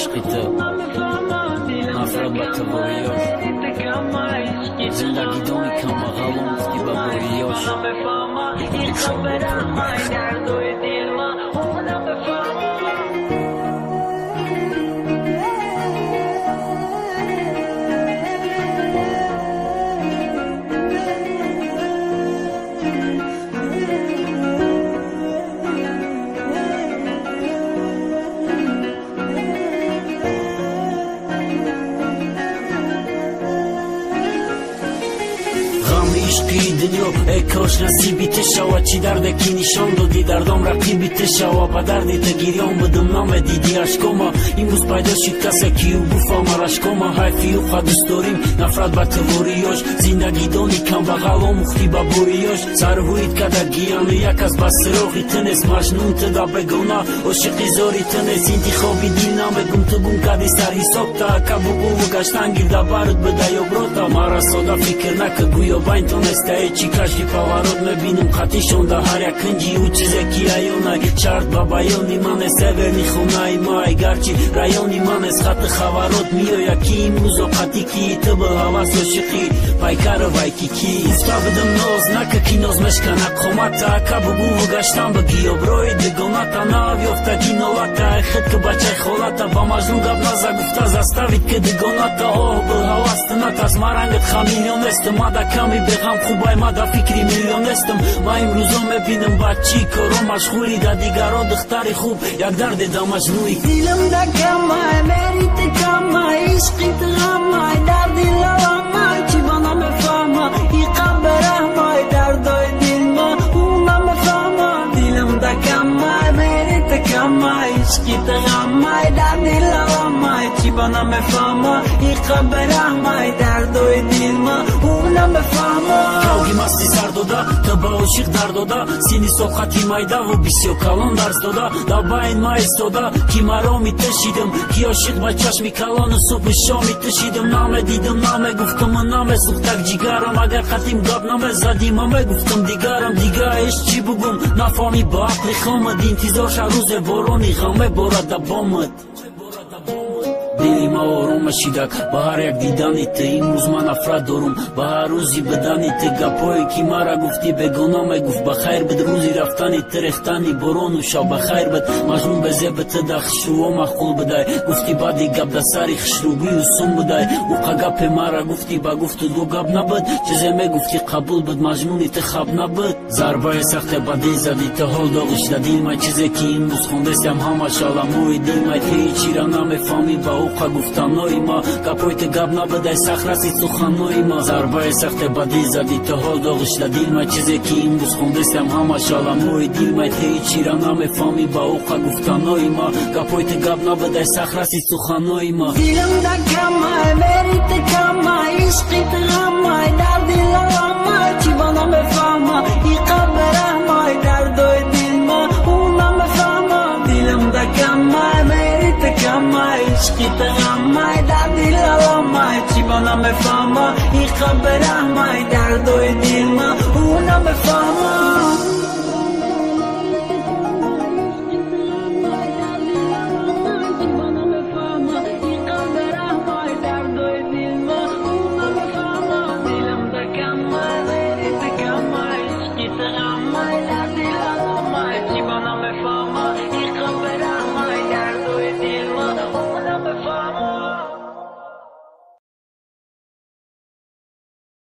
عشقیته نفرت با تباریاش زندگی دانی کم غلام مفتی با بوریاش عشقی دنیا ای کاش نصیبی تشوا چی دردکی نشان دادی دردام رقیبی تشوا با دردی تگیریان بدم نام دیدی عشقاما امروز پیدا شد کسی که او بفهم عشقاما حیفی و خودست داریم نفرت با تباریاش زندگی دانی کم و غلام مختی با بوریاش سرهویت کده گیانه یک از بسراغی تنس مجنون تدا بگونا عاشقی زاری تنس انتخابی دیل نامگم تو گم کدی سر حساب تا کبوگو و گشتن گیرده برد بده یا بروتا مرا ساده فکر نکه گویا باین تونسته چی کشتی پاورود میبینم خطیشون ده هر یک کنجی او چیزه کی ایونای چرد با بیانی من است سیورنی خونای مای گرچی رایانی من است خط خوارود میو یکی امروز وقتی کی تو به حواس و شقی پایکار وای کی استابدم نوز نکه کی نوز مشکنه قومتا کبگو و گشتم بگی و بروی دگوناتا ناویفتا کی نولاتا خد که بچه خولتا با مجنون گب نازا گفتا زستاوید که دگوناتا اوه به حواس تنات از مرنگت خمیلیون است مادا کمی بغم خوبای مادا فکری میلیون استم ما امروزو میبینم بچی کرو مشغولی دا دیگرو دختری خوب یک درد دا مجنوی دیلم دا کمای مریت کمای عشقی تغمای دردی لوامای چی بانا مفهمه ای قبره مای دردای دیل ما اونا مفهمه دیلم دا کمای مریت کمای عشقی تغمای دردی لوامای چی بانا مفهمه ای قبره مای دردای دیل ما اونا مفهمه کاوگی масти сар дода то ба ошиқ дар дода сини софхати майдаву бисёр калон дарз дода дар байн ма истода ки маро меташидам ки ошиқ ба чашми калону субҳу шоми ташидам намедидам намегуфтаму намесӯхтак ҷигарам агар хатим гап намезадим мамегуфтам дигарам дига эш чӣ бугум нафаҳми ба ақли хомад интизорша рӯзе борони ғам меборад да бомад دلی ما آروم شیدک با هر یک دیدنی ته امروز من نفرت دارم با هر روزی بدنی ته گپایی که مرا گفتی بگونا میگفت بخیر بد روزی رفتنی ته ریختنی باران و شب بخیر بد مجنون به زیب ته ده خشرو مخول بدای گفتی بعدی گپ ده سری خشروگی و سون بدای او گپ مرا گفتی با گفت دو گپ نبود چیزی میگفتی قبول بد مجنونی ته خب نبود ضربه سخت بدی زدی ته حال داغش دادی ما چیزی که امروز خوندستم همه شالموی دی ما هیچی را نمیفهمی با اوقا گفتنوی ما گپویت گپ نبودای سخرسی سخنوی ما ضربه سخت بدی زدی تو حال داغش دادی ما چیزی که امروز خوندستم همه شالموی دی ما هیچی را نمیفهمی با اوقا گفتنوی ما گپویت گپ نبودای سخرسی سخنوی ما دیلم دا کمای مریت کمای عشقی تغمای دردی لوامای چی بانا مفهمه ای قبره مای دردای دیل ما اونا مفهمه دیلم دا کمای مریت کمای عشقی تغمای دردی لوامای چی بانا مفهمه ای قبره مای دردای دیل ما اونا مفهمه